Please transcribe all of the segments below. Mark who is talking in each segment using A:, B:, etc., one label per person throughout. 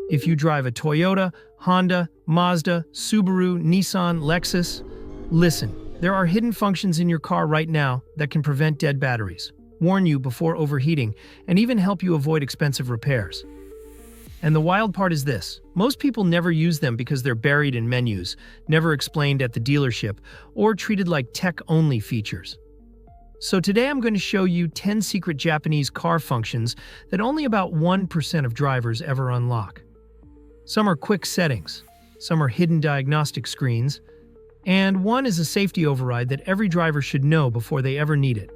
A: If you drive a Toyota, Honda, Mazda, Subaru, Nissan, Lexus, listen, there are hidden functions in your car right now that can prevent dead batteries, warn you before overheating, and even help you avoid expensive repairs. And the wild part is this: most people never use them because they're buried in menus, never explained at the dealership, or treated like tech-only features. So today I'm going to show you 10 secret Japanese car functions that only about 1% of drivers ever unlock. Some are quick settings, some are hidden diagnostic screens, and one is a safety override that every driver should know before they ever need it.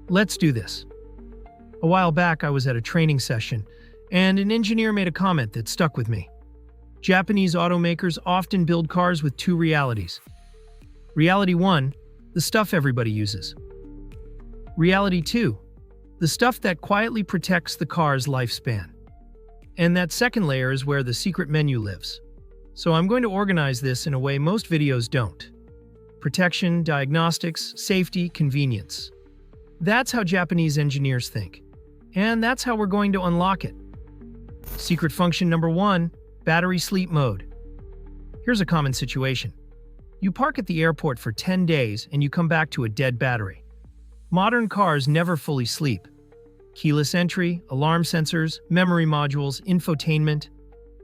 A: Let's do this. A while back I was at a training session, and an engineer made a comment that stuck with me. Japanese automakers often build cars with two realities. Reality 1, the stuff everybody uses. Reality 2, the stuff that quietly protects the car's lifespan. And that second layer is where the secret menu lives. So I'm going to organize this in a way most videos don't. Protection, diagnostics, safety, convenience. That's how Japanese engineers think. And that's how we're going to unlock it. Secret function number 1, battery sleep mode. Here's a common situation. You park at the airport for 10 days and you come back to a dead battery. Modern cars never fully sleep. Keyless entry, alarm sensors, memory modules, infotainment.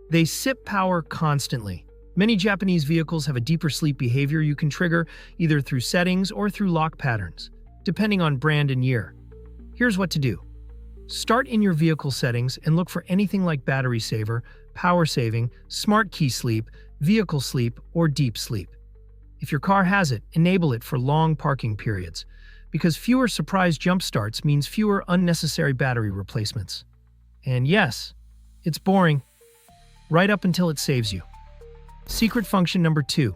A: They sip power constantly. Many Japanese vehicles have a deeper sleep behavior you can trigger either through settings or through lock patterns, depending on brand and year. Here's what to do. Start in your vehicle settings and look for anything like battery saver, power saving, smart key sleep, vehicle sleep, or deep sleep. If your car has it, enable it for long parking periods, because fewer surprise jump starts means fewer unnecessary battery replacements. And yes, it's boring, right up until it saves you. Secret function number 2,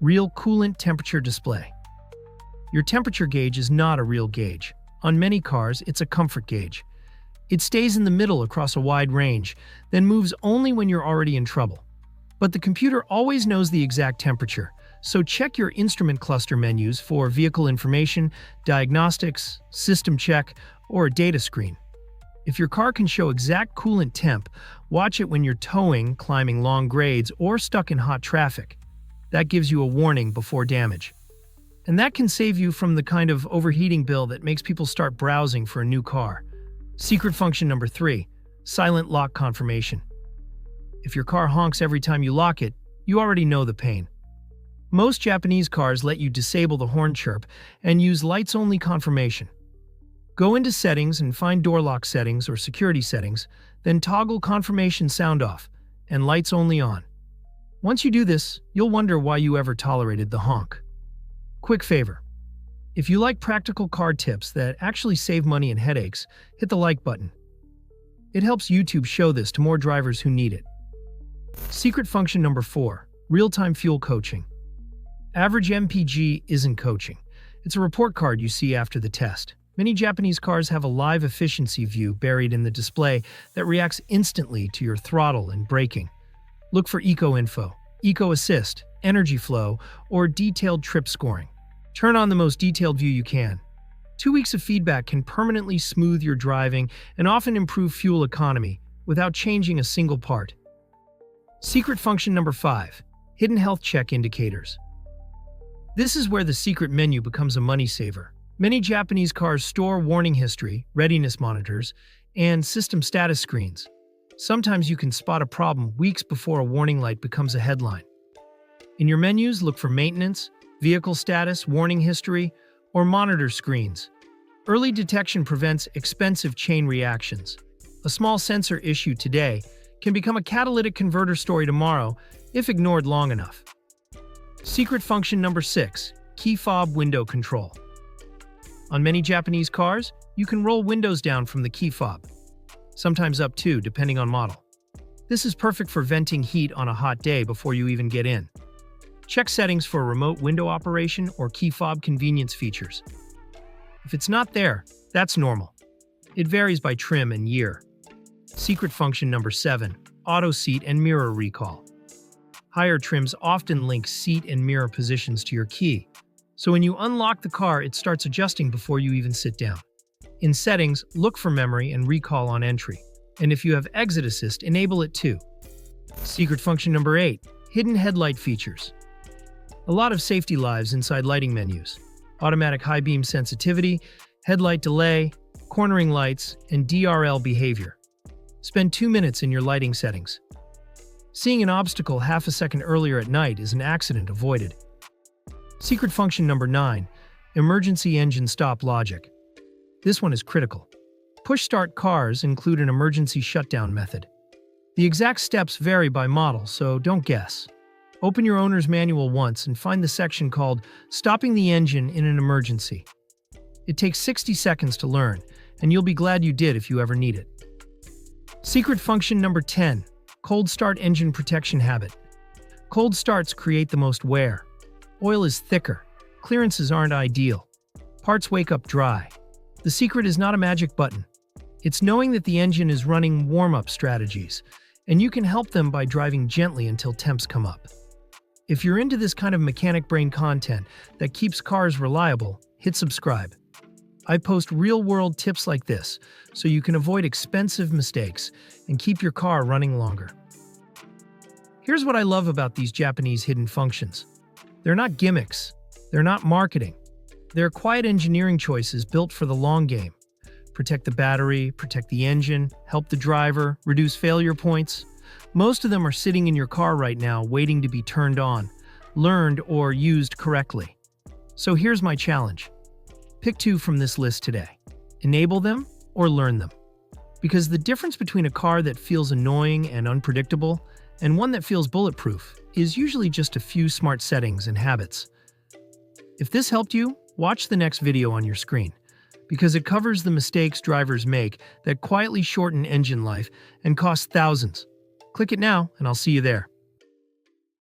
A: real coolant temperature display. Your temperature gauge is not a real gauge. On many cars, it's a comfort gauge. It stays in the middle across a wide range, then moves only when you're already in trouble. But the computer always knows the exact temperature, so check your instrument cluster menus for vehicle information, diagnostics, system check, or a data screen. If your car can show exact coolant temp, watch it when you're towing, climbing long grades, or stuck in hot traffic. That gives you a warning before damage. And that can save you from the kind of overheating bill that makes people start browsing for a new car. Secret function number 3, silent lock confirmation. If your car honks every time you lock it, you already know the pain. Most Japanese cars let you disable the horn chirp and use lights-only confirmation. Go into settings and find door lock settings or security settings, then toggle confirmation sound off and lights only on. Once you do this, you'll wonder why you ever tolerated the honk. Quick favor. If you like practical car tips that actually save money and headaches, hit the like button. It helps YouTube show this to more drivers who need it. Secret function number 4, real-time fuel coaching. Average MPG isn't coaching. It's a report card you see after the test. Many Japanese cars have a live efficiency view buried in the display that reacts instantly to your throttle and braking. Look for Eco Info, Eco Assist, Energy Flow, or detailed trip scoring. Turn on the most detailed view you can. 2 weeks of feedback can permanently smooth your driving and often improve fuel economy without changing a single part. Secret function number 5, hidden health check indicators. This is where the secret menu becomes a money saver. Many Japanese cars store warning history, readiness monitors, and system status screens. Sometimes you can spot a problem weeks before a warning light becomes a headline. In your menus, look for maintenance, vehicle status, warning history, or monitor screens. Early detection prevents expensive chain reactions. A small sensor issue today can become a catalytic converter story tomorrow if ignored long enough. Secret function number 6, key fob window control. On many Japanese cars, you can roll windows down from the key fob, sometimes up to, depending on model. This is perfect for venting heat on a hot day before you even get in. Check settings for remote window operation or key fob convenience features. If it's not there, that's normal. It varies by trim and year. Secret function number 7, auto seat and mirror recall. Higher trims often link seat and mirror positions to your key, so when you unlock the car, it starts adjusting before you even sit down. In settings, look for memory and recall on entry, and if you have exit assist, enable it too. Secret function number 8. Hidden headlight features. A lot of safety lies inside lighting menus. Automatic high beam sensitivity, headlight delay, cornering lights, and DRL behavior. Spend 2 minutes in your lighting settings. Seeing an obstacle half a second earlier at night is an accident avoided. Secret function number 9. Emergency engine stop logic. This one is critical. Push-start cars include an emergency shutdown method. The exact steps vary by model, so don't guess. Open your owner's manual once and find the section called Stopping the Engine in an Emergency. It takes 60 seconds to learn, and you'll be glad you did if you ever need it. Secret function number 10. Cold start engine protection habit. Cold starts create the most wear. Oil is thicker. Clearances aren't ideal. Parts wake up dry. The secret is not a magic button. It's knowing that the engine is running warm-up strategies, and you can help them by driving gently until temps come up. If you're into this kind of mechanic brain content that keeps cars reliable, hit subscribe. I post real-world tips like this so you can avoid expensive mistakes and keep your car running longer. Here's what I love about these Japanese hidden functions. They're not gimmicks. They're not marketing. They're quiet engineering choices built for the long game. Protect the battery, protect the engine, help the driver, reduce failure points. Most of them are sitting in your car right now waiting to be turned on, learned, or used correctly. So here's my challenge. Pick 2 from this list today. Enable them or learn them. Because the difference between a car that feels annoying and unpredictable and one that feels bulletproof is usually just a few smart settings and habits. If this helped you, watch the next video on your screen, because it covers the mistakes drivers make that quietly shorten engine life and cost thousands. Click it now, and I'll see you there.